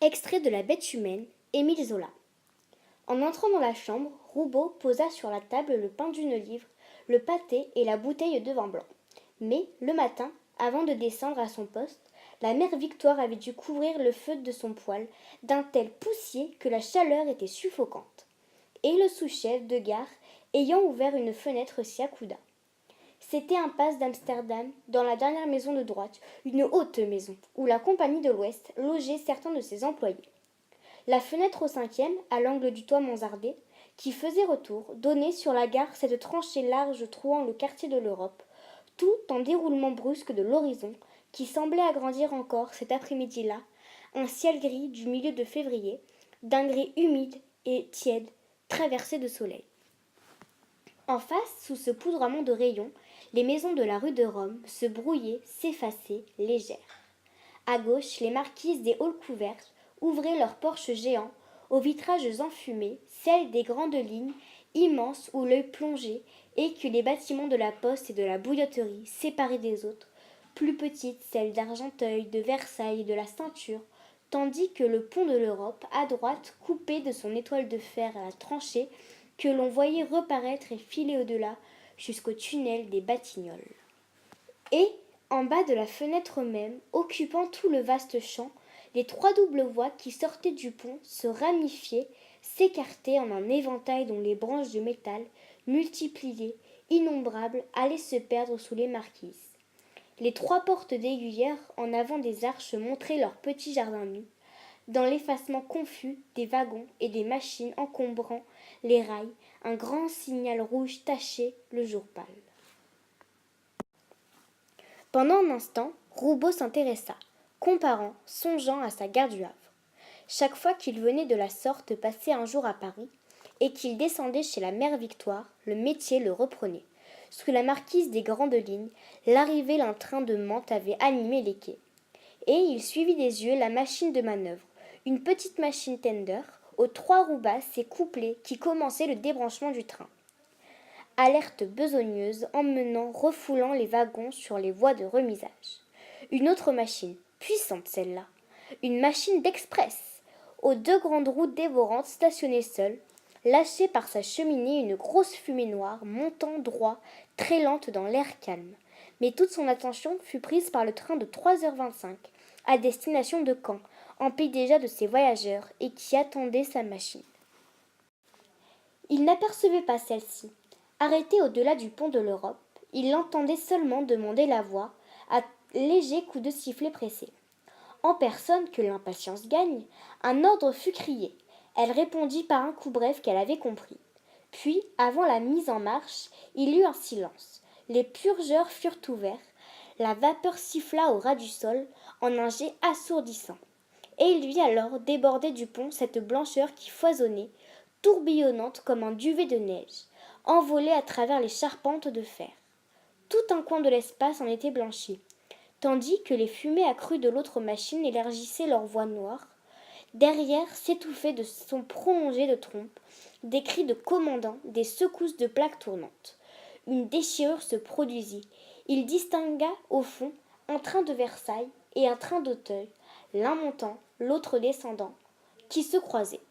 Extrait de La Bête humaine, Émile Zola. En entrant dans la chambre, Roubaud posa sur la table le pain d'une livre, le pâté et la bouteille de vin blanc. Mais, le matin, avant de descendre à son poste, la mère Victoire avait dû couvrir le feu de son poêle d'un tel poussier que la chaleur était suffocante. Et le sous-chef de gare, ayant ouvert une fenêtre, s'y accouda. C'était impasse d'Amsterdam, dans la dernière maison de droite, une haute maison, où la Compagnie de l'Ouest logeait certains de ses employés. La fenêtre au cinquième, à l'angle du toit mansardé, qui faisait retour, donnait sur la gare cette tranchée large trouant le quartier de l'Europe, tout en déroulement brusque de l'horizon, qui semblait agrandir encore cet après-midi-là, un ciel gris du milieu de février, d'un gris humide et tiède, traversé de soleil. En face, sous ce poudroiement de rayons, les maisons de la rue de Rome se brouillaient, s'effaçaient, légères. À gauche, les marquises des halls couverts ouvraient leurs porches géants, aux vitrages enfumés, celles des grandes lignes, immenses où l'œil plongeait, et que les bâtiments de la poste et de la bouilloterie séparaient des autres, plus petites, celles d'Argenteuil, de Versailles et de la Ceinture, tandis que le pont de l'Europe, à droite, coupé de son étoile de fer à la tranchée, que l'on voyait reparaître et filer au-delà jusqu'au tunnel des Batignolles. Et, en bas de la fenêtre même, occupant tout le vaste champ, les trois doubles voies qui sortaient du pont se ramifiaient, s'écartaient en un éventail dont les branches de métal, multipliées, innombrables, allaient se perdre sous les marquises. Les trois portes d'aiguillère en avant des arches montraient leurs petits jardins nus, dans l'effacement confus des wagons et des machines encombrant les rails, un grand signal rouge tachait le jour pâle. Pendant un instant, Roubaud s'intéressa, comparant, songeant à sa gare du Havre. Chaque fois qu'il venait de la sorte passer un jour à Paris, et qu'il descendait chez la mère Victoire, le métier le reprenait. Sous la marquise des grandes lignes, l'arrivée d'un train de Mantes avait animé les quais. Et il suivit des yeux la machine de manœuvre, une petite machine tender, aux trois roues basses et couplées qui commençait le débranchement du train. Alerte besogneuse, emmenant, refoulant les wagons sur les voies de remisage. Une autre machine, puissante celle-là, une machine d'express, aux deux grandes roues dévorantes stationnées seules, lâchait par sa cheminée une grosse fumée noire, montant droit, très lente dans l'air calme. Mais toute son attention fut prise par le train de 3h25, à destination de Caen, empli déjà de ses voyageurs, et qui attendait sa machine. Il n'apercevait pas celle-ci. Arrêté au-delà du pont de l'Europe, il l'entendait seulement demander la voie, à légers coups de sifflet pressés. En personne que l'impatience gagne, un ordre fut crié. Elle répondit par un coup bref qu'elle avait compris. Puis, avant la mise en marche, il y eut un silence. Les purgeurs furent ouverts, la vapeur siffla au ras du sol en un jet assourdissant. Et il vit alors déborder du pont cette blancheur qui foisonnait, tourbillonnante comme un duvet de neige, envolée à travers les charpentes de fer. Tout un coin de l'espace en était blanchi, tandis que les fumées accrues de l'autre machine élargissaient leurs voies noires. Derrière s'étouffaient de sons prolongés de trompes, des cris de commandants, des secousses de plaques tournantes. Une déchirure se produisit. Il distingua, au fond, un train de Versailles et un train d'Auteuil, l'un montant, l'autre descendant, qui se croisaient.